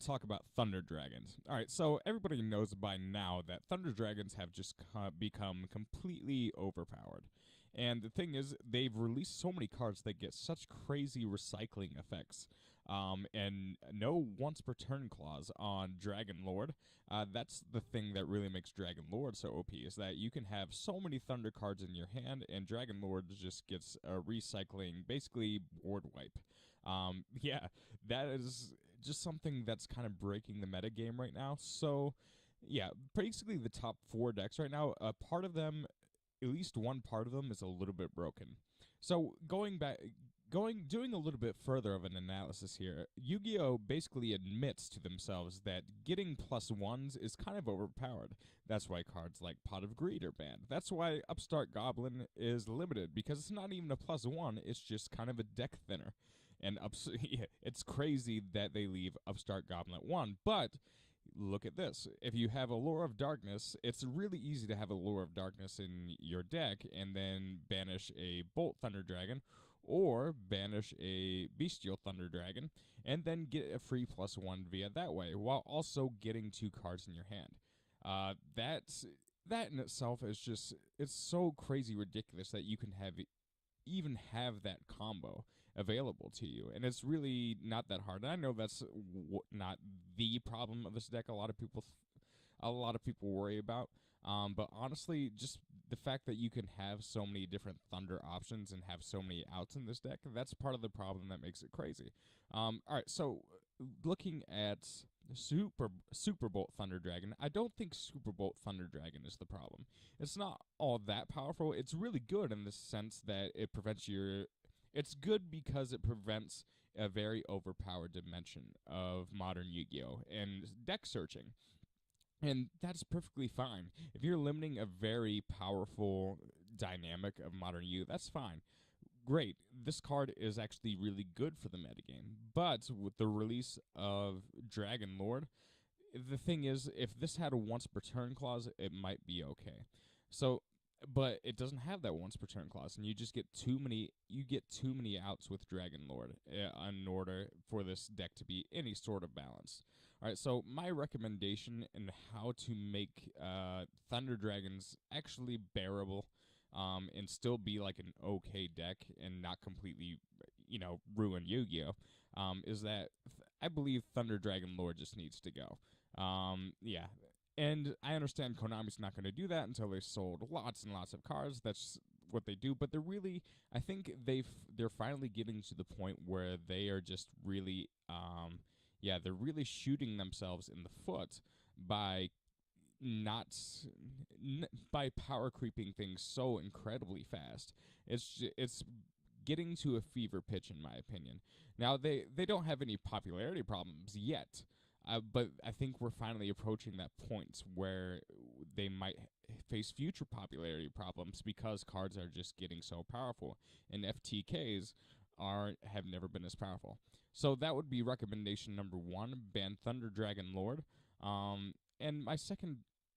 to talk about Thunder Dragons. All right, so everybody knows by now that Thunder Dragons have just become completely overpowered. And the thing is, they've released so many cards that get such crazy recycling effects. And no once per turn clause on Dragon Lord. That's the thing that really makes Dragon Lord so OP, is that you can have so many Thunder cards in your hand, and Dragon Lord just gets a recycling, basically board wipe. Yeah, that is just something that's kind of breaking the meta game right now. So, yeah, basically the top four decks right now, a part of them, at least one part of them, is a little bit broken. So doing a little bit further of an analysis here, Yu-Gi-Oh basically admits to themselves that getting plus ones is kind of overpowered. That's why cards like Pot of Greed are banned. That's why Upstart Goblin is limited, because it's not even a plus one, it's just kind of a deck thinner. And it's crazy that they leave Upstart Goblin at one, but look at this. If you have a Lure of Darkness, it's really easy to have a Lure of Darkness in your deck and then banish a Bolt Thunder Dragon or banish a Bestial Thunder Dragon and then get a free plus one via that way, while also getting two cards in your hand. That in itself is just, it's so crazy ridiculous that you can even have that combo available to you, and it's really not that hard. And I know that's not the problem of this deck. A lot of people worry about. But honestly, just the fact that you can have so many different Thunder options and have so many outs in this deck, that's part of the problem that makes it crazy. All right, so looking at Super Bolt Thunder Dragon, I don't think Super Bolt Thunder Dragon is the problem. It's not all that powerful. It's really good in the sense that it prevents your. It's good because it prevents a very overpowered dimension of modern Yu-Gi-Oh! And deck searching. And that's perfectly fine. If you're limiting a very powerful dynamic of modern Yu, that's fine. Great. This card is actually really good for the metagame. But with the release of Dragon Lord, the thing is, if this had a once per turn clause, it might be okay. So, but it doesn't have that once per turn clause, and you just get too many. You get too many outs with Dragon Lord in order for this deck to be any sort of balance. All right, so my recommendation in how to make Thunder Dragons actually bearable, and still be like an okay deck and not completely, ruin Yu-Gi-Oh, is that I believe Thunder Dragon Lord just needs to go. Yeah. And I understand Konami's not going to do that until they sold lots and lots of cards. That's what they do. But I think they're finally getting to the point where they are just really, they're really shooting themselves in the foot by not by power creeping things so incredibly fast. It's getting to a fever pitch, in my opinion. Now they don't have any popularity problems yet. But I think we're finally approaching that point where they might face future popularity problems because cards are just getting so powerful, and FTKs have never been as powerful. So that would be recommendation number one: ban Thunder Dragon Lord. And my second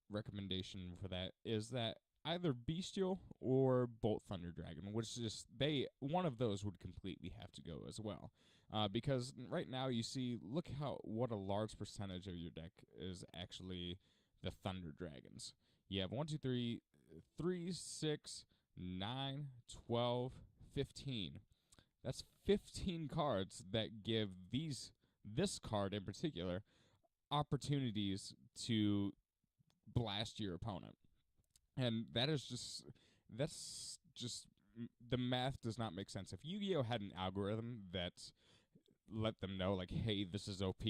recommendation for that is that either Bestial or Bolt Thunder Dragon, which just one of those would completely have to go as well, because right now you see, look what a large percentage of your deck is actually the Thunder Dragons. You have 1, 2, 3, 3, 6, 9, 12, 15. That's 15 cards that give this card in particular opportunities to blast your opponent. And that's just the math does not make sense. If Yu-Gi-Oh had an algorithm that let them know, like, hey, this is OP,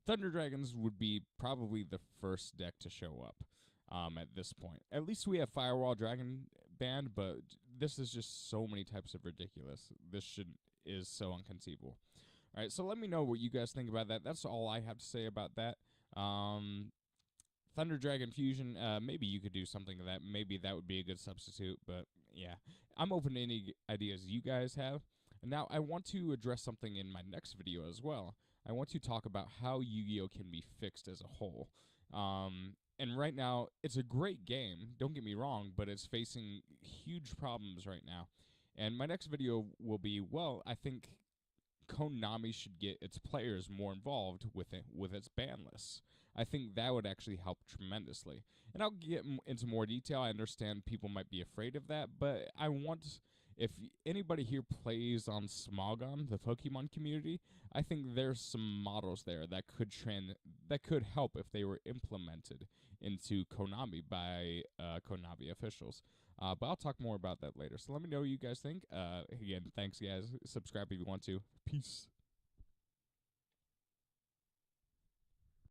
Thunder Dragons would be probably the first deck to show up at this point. At least we have Firewall Dragon banned, but this is just so many types of ridiculous. Is so inconceivable. All right, so let me know what you guys think about that. That's all I have to say about that. Thunder Dragon Fusion, maybe you could do something of that. Maybe that would be a good substitute, but yeah. I'm open to any ideas you guys have. And now I want to address something in my next video as well. I want to talk about how Yu-Gi-Oh! Can be fixed as a whole. And right now, it's a great game, don't get me wrong, but it's facing huge problems right now. And my next video will be, I think Konami should get its players more involved with its ban lists. I think that would actually help tremendously. And I'll get into more detail. I understand people might be afraid of that, but I want, if anybody here plays on Smogon, the Pokemon community, I think there's some models there that could help if they were implemented into Konami by Konami officials. But I'll talk more about that later. So let me know what you guys think. Again, thanks, guys. Subscribe if you want to. Peace.